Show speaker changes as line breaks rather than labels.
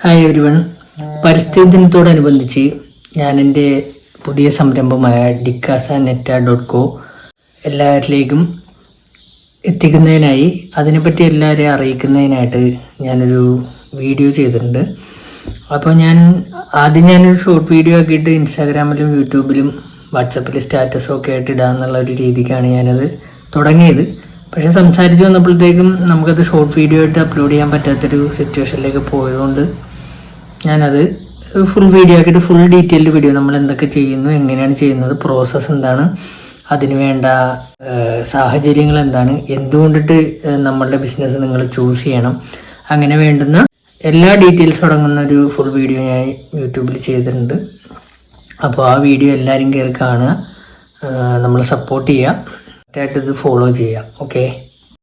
Hi everyone. പരിസ്ഥിതി ദിനത്തോടനുബന്ധിച്ച് ഞാൻ എൻ്റെ പുതിയ സംരംഭമായ dikasaNetta.co എല്ലാവരിലേക്കും എത്തിക്കുന്നതിനായി അതിനെപ്പറ്റി എല്ലാവരെയും അറിയിക്കുന്നതിനായിട്ട് ഞാനൊരു വീഡിയോ ചെയ്തിട്ടുണ്ട്. അപ്പോൾ ഞാനൊരു ഷോർട്ട് വീഡിയോ ആക്കിയിട്ട് ഇൻസ്റ്റാഗ്രാമിലും യൂട്യൂബിലും വാട്സപ്പിൽ സ്റ്റാറ്റസും ഒക്കെ ആയിട്ട് ഇടാമെന്നുള്ള ഒരു രീതിക്കാണ് ഞാനത് തുടങ്ങിയത്. പക്ഷേ സംസാരിച്ച് വന്നപ്പോഴത്തേക്കും നമുക്കത് ഷോർട്ട് വീഡിയോ ആയിട്ട് അപ്ലോഡ് ചെയ്യാൻ പറ്റാത്തൊരു സിറ്റുവേഷനിലേക്ക് പോയതുകൊണ്ട് ഞാനത് ഫുൾ വീഡിയോ ആക്കിയിട്ട് ഫുൾ ഡീറ്റെയിൽഡ് വീഡിയോ നമ്മൾ എന്തൊക്കെ ചെയ്യുന്നു, എങ്ങനെയാണ് ചെയ്യുന്നത്, പ്രോസസ്സ് എന്താണ്, അതിന് വേണ്ട സാഹചര്യങ്ങൾ എന്താണ്, എന്തുകൊണ്ടിട്ട് നമ്മളുടെ ബിസിനസ് നിങ്ങൾ ചൂസ് ചെയ്യണം, അങ്ങനെ വേണ്ടുന്ന എല്ലാ ഡീറ്റെയിൽസും അടങ്ങുന്ന ഒരു ഫുൾ വീഡിയോ ഞാൻ യൂട്യൂബിൽ ചെയ്തിട്ടുണ്ട്. അപ്പോൾ ആ വീഡിയോ എല്ലാവരും കയറി കാണുക, നമ്മൾ സപ്പോർട്ട് ചെയ്യുക, ഇത് ഫോളോ ചെയ്യുക. ഓക്കെ.